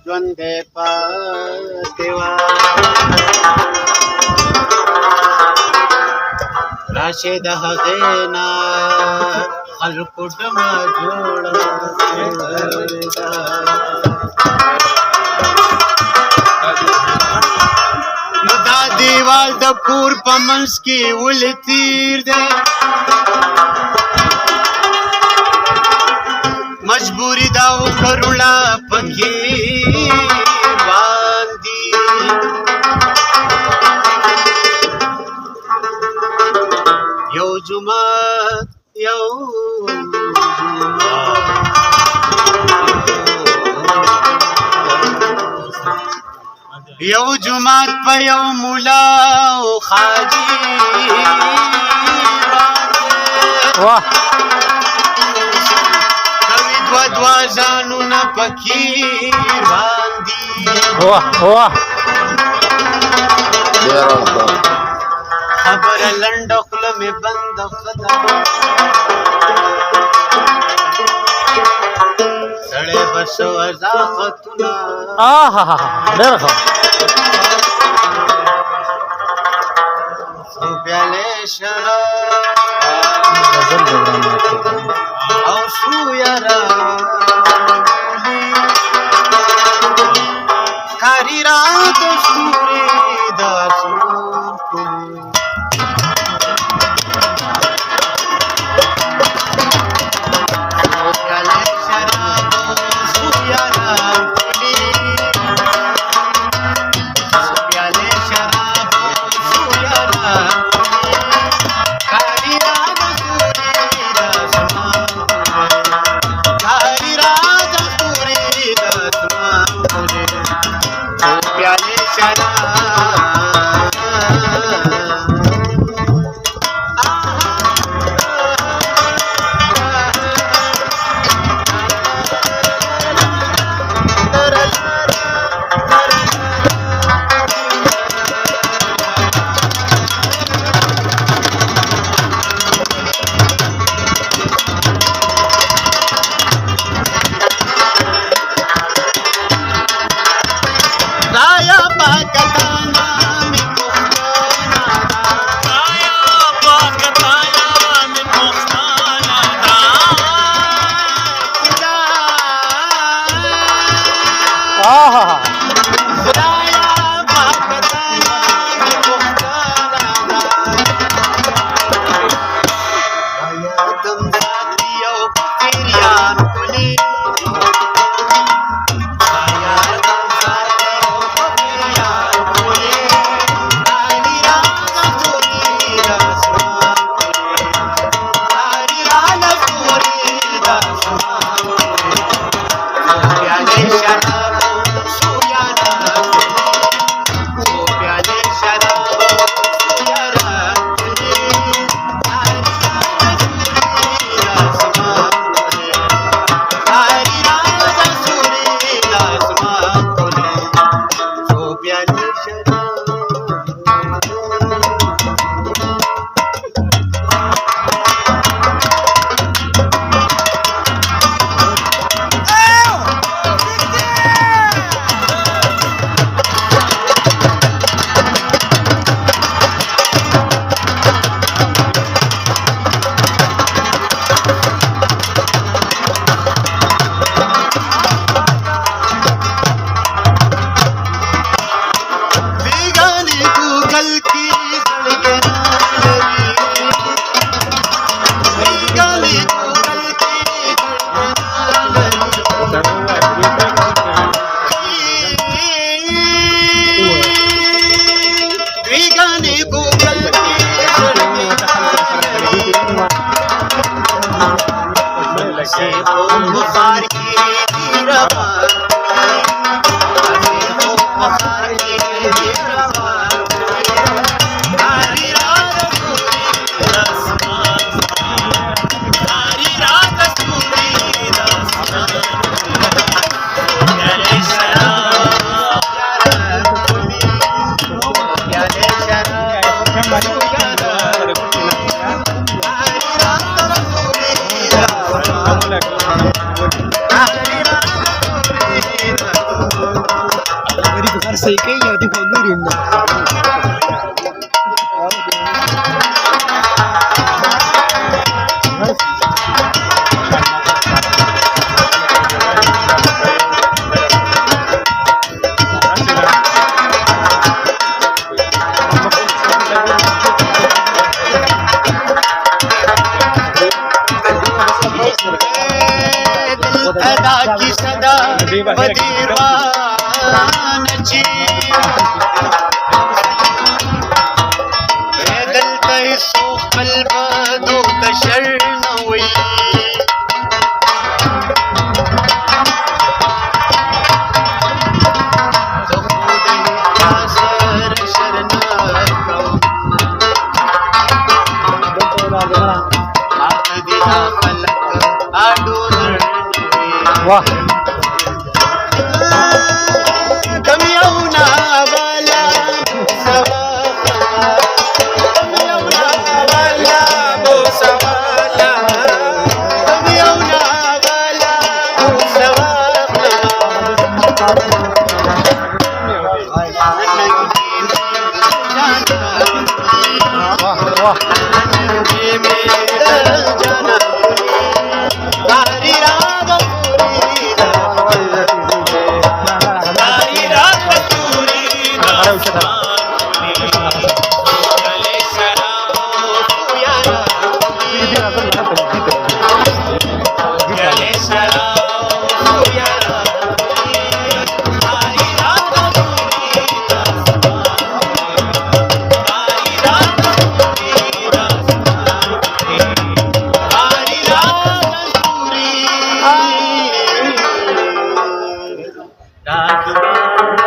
ژوند پاتې وه راشي د هغې نه خلکو ډمه جوړه نو دا دیوال د کور په منځ کې ولې تیر دی مجبوری دا وکړله پکې باندې یو جومات یو جومات په یو مولا او خاجي واه دوه ځانونه پکې باندې واه واه خبره لنډه خوله مې بنده خدا سړی به شو اضافتونه ډېر ښه څو پیالې شراب او شو یاره کاری رات ستوري د اسمان ښکلي Gari ko kar sai kai ya ti paguri na. अदा की सदा बदीवानची दिल तय सो कल्ब दो शरण हुई तो खुद ही आसर शरण हाथ दिला फलक आडूर वाह कमी येऊना वाला सवा कमी येऊना वाला बोसवाला कमी येऊना वाला वाह वाह रात